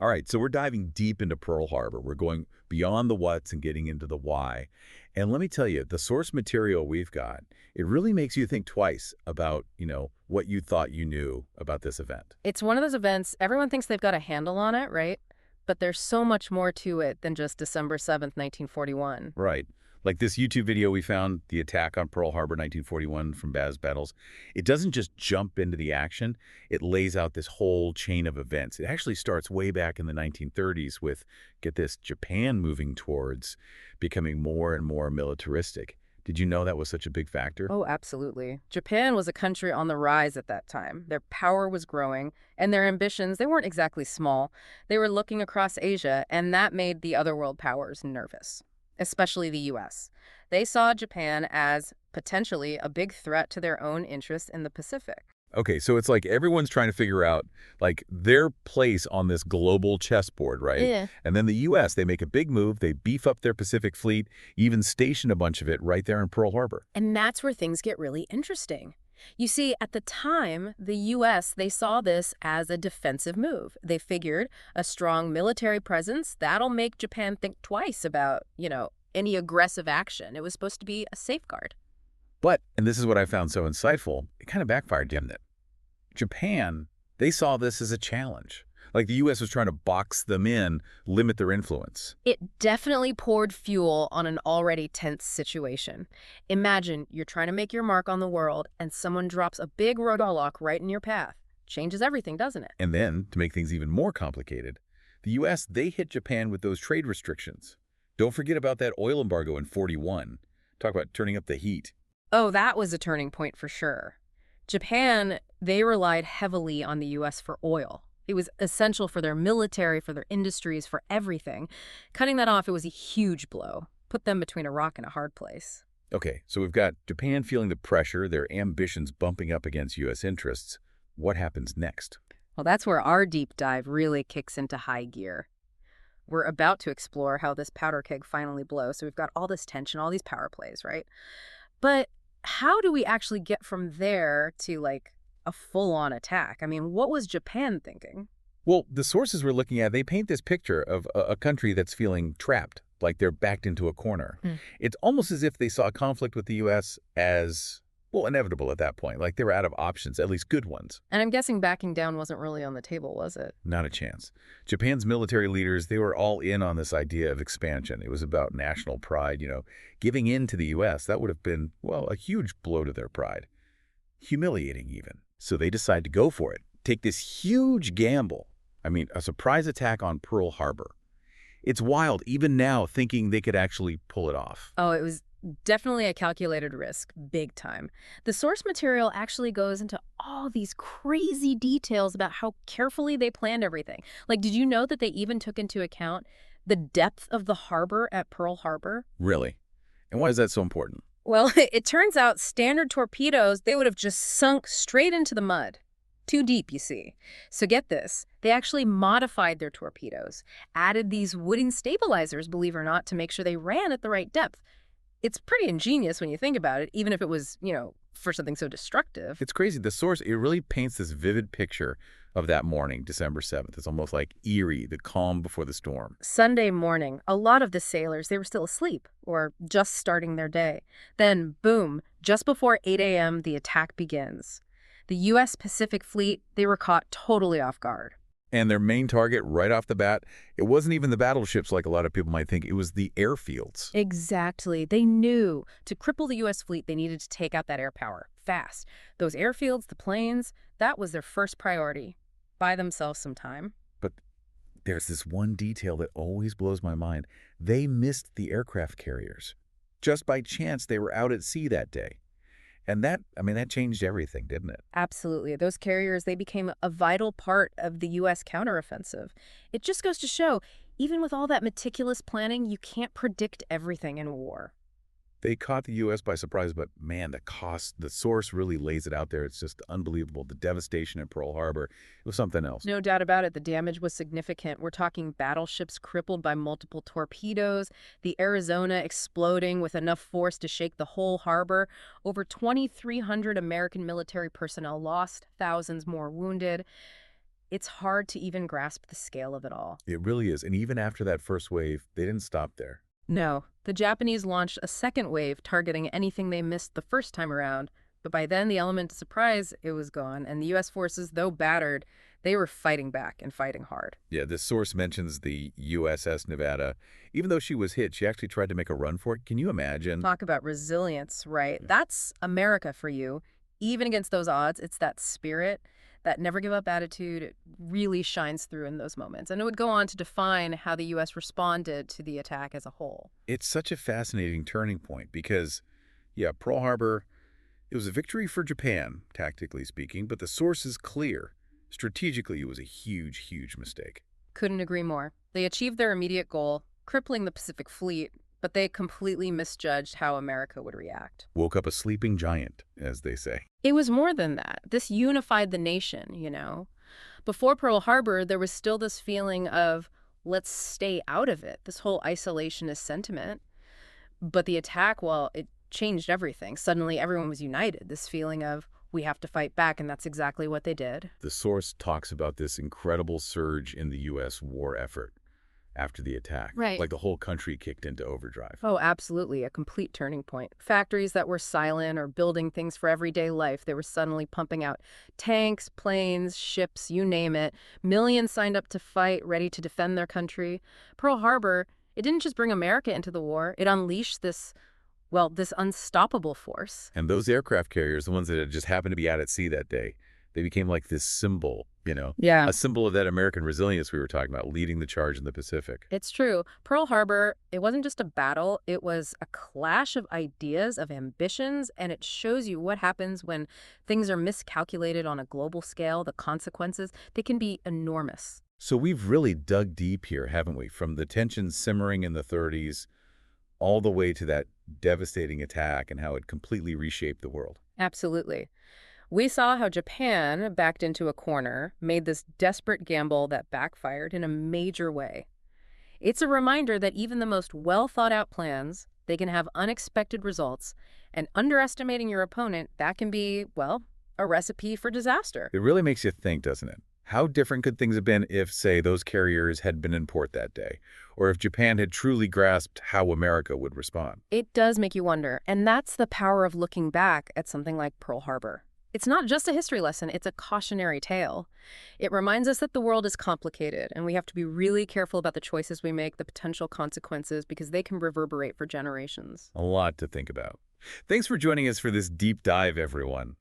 All right, so we're diving deep into Pearl Harbor. We're going beyond the what's and getting into the why. And let me tell you, the source material we've got, it really makes you think twice about, what you thought you knew about this event. It's one of those events, everyone thinks they've got a handle on it, right? But there's so much more to it than just December 7th, 1941. Right. Like this YouTube video we found, the attack on Pearl Harbor 1941 from Baz Battles. It doesn't just jump into the action. It lays out this whole chain of events. It actually starts way back in the 1930s with, get this, Japan moving towards becoming more and more militaristic. Did you know that was such a big factor? Oh, absolutely. Japan was a country on the rise at that time. Their power was growing, and their ambitions, they weren't exactly small. They were looking across Asia, and that made the other world powers nervous, especially the U.S. They saw Japan as potentially a big threat to their own interests in the Pacific. Okay, so it's like everyone's trying to figure out like their place on this global chessboard, right? Yeah. And then the U.S., they make a big move. They beef up their Pacific fleet, even station a bunch of it right there in Pearl Harbor. And that's where things get really interesting. You see, at the time, the U.S., they saw this as a defensive move. They figured a strong military presence, that'll make Japan think twice about, any aggressive action. It was supposed to be a safeguard. But, and this is what I found so insightful, it kind of backfired, didn't it? Japan, they saw this as a challenge. Like the U.S. was trying to box them in, limit their influence. It definitely poured fuel on an already tense situation. Imagine you're trying to make your mark on the world and someone drops a big roadblock right in your path. Changes everything, doesn't it? And then, to make things even more complicated, the U.S., they hit Japan with those trade restrictions. Don't forget about that oil embargo in 41. Talk about turning up the heat. Oh, that was a turning point for sure. Japan, they relied heavily on the U.S. for oil. It was essential for their military, for their industries, for everything. Cutting that off, it was a huge blow. Put them between a rock and a hard place. Okay, so we've got Japan feeling the pressure, their ambitions bumping up against U.S. interests. What happens next? Well, that's where our deep dive really kicks into high gear. We're about to explore how this powder keg finally blows. So we've got all this tension, all these power plays, right? But how do we actually get from there to, a full-on attack? I mean, what was Japan thinking? Well, the sources we're looking at, they paint this picture of a country that's feeling trapped, like they're backed into a corner. It's almost as if they saw conflict with the U.S. as, well, inevitable at that point, like they were out of options, at least good ones. And I'm guessing backing down wasn't really on the table, was it? Not a chance. Japan's military leaders, they were all in on this idea of expansion. It was about national pride, Giving in to the U.S., that would have been, well, a huge blow to their pride. Humiliating, even. So they decide to go for it. Take this huge gamble. I mean, a surprise attack on Pearl Harbor. It's wild, even now, thinking they could actually pull it off. Oh, it was definitely a calculated risk, big time. The source material actually goes into all these crazy details about how carefully they planned everything. Like, did you know that they even took into account the depth of the harbor at Pearl Harbor? Really? And why is that so important? Well, it turns out standard torpedoes, they would have just sunk straight into the mud. Too deep, you see. So get this, they actually modified their torpedoes, added these wooden stabilizers, believe it or not, to make sure they ran at the right depth. It's pretty ingenious when you think about it, even if it was, for something so destructive. It's crazy. The source, it really paints this vivid picture of that morning, December 7th. It's almost like eerie, the calm before the storm. Sunday morning, a lot of the sailors, they were still asleep or just starting their day. Then, boom, just before 8 a.m., the attack begins. The U.S. Pacific Fleet, they were caught totally off guard. And their main target right off the bat, it wasn't even the battleships like a lot of people might think. It was the airfields. Exactly. They knew to cripple the U.S. fleet, they needed to take out that air power fast. Those airfields, the planes, that was their first priority. Buy themselves some time. But there's this one detail that always blows my mind. They missed the aircraft carriers. Just by chance, they were out at sea that day. And that changed everything, didn't it? Absolutely. Those carriers, they became a vital part of the U.S. counteroffensive. It just goes to show, even with all that meticulous planning, you can't predict everything in war. They caught the U.S. by surprise, but man, the cost, the source really lays it out there. It's just unbelievable. The devastation at Pearl Harbor, it was something else. No doubt about it. The damage was significant. We're talking battleships crippled by multiple torpedoes, the Arizona exploding with enough force to shake the whole harbor, over 2,300 American military personnel lost, thousands more wounded. It's hard to even grasp the scale of it all. It really is. And even after that first wave, they didn't stop there. No, the Japanese launched a second wave targeting anything they missed the first time around, but by then the element of surprise, it was gone, and the U.S. forces, though battered, they were fighting back and fighting hard. Yeah, this source mentions the USS Nevada. Even though she was hit, she actually tried to make a run for it. Can you imagine? Talk about resilience, right? Yeah. That's America for you. Even against those odds, it's that spirit, that never give up attitude. It really shines through in those moments. And it would go on to define how the U.S. responded to the attack as a whole. It's such a fascinating turning point because, yeah, Pearl Harbor, it was a victory for Japan, tactically speaking, but the source is clear. Strategically, it was a huge, huge mistake. Couldn't agree more. They achieved their immediate goal, crippling the Pacific Fleet, but they completely misjudged how America would react. Woke up a sleeping giant, as they say. It was more than that. This unified the nation. Before Pearl Harbor, there was still this feeling of, let's stay out of it, this whole isolationist sentiment. But the attack, well, it changed everything. Suddenly, everyone was united, this feeling of, we have to fight back, and that's exactly what they did. The source talks about this incredible surge in the U.S. war effort after the attack. Right. Like the whole country kicked into overdrive. Oh, absolutely. A complete turning point. Factories that were silent or building things for everyday life, they were suddenly pumping out tanks, planes, ships, you name it. Millions signed up to fight, ready to defend their country. Pearl Harbor, it didn't just bring America into the war. It unleashed this unstoppable force. And those aircraft carriers, the ones that just happened to be out at sea that day, they became like this symbol, Yeah. a symbol of that American resilience we were talking about, leading the charge in the Pacific. It's true. Pearl Harbor, it wasn't just a battle, it was a clash of ideas, of ambitions, and it shows you what happens when things are miscalculated on a global scale. The consequences, they can be enormous. So we've really dug deep here, haven't we? From the tensions simmering in the 30s all the way to that devastating attack and how it completely reshaped the world. Absolutely. We saw how Japan backed into a corner, made this desperate gamble that backfired in a major way. It's a reminder that even the most well-thought-out plans, they can have unexpected results, and underestimating your opponent, that can be, well, a recipe for disaster. It really makes you think, doesn't it? How different could things have been if, say, those carriers had been in port that day? Or if Japan had truly grasped how America would respond? It does make you wonder, and that's the power of looking back at something like Pearl Harbor. It's not just a history lesson, it's a cautionary tale. It reminds us that the world is complicated, and we have to be really careful about the choices we make, the potential consequences, because they can reverberate for generations. A lot to think about. Thanks for joining us for this deep dive, everyone.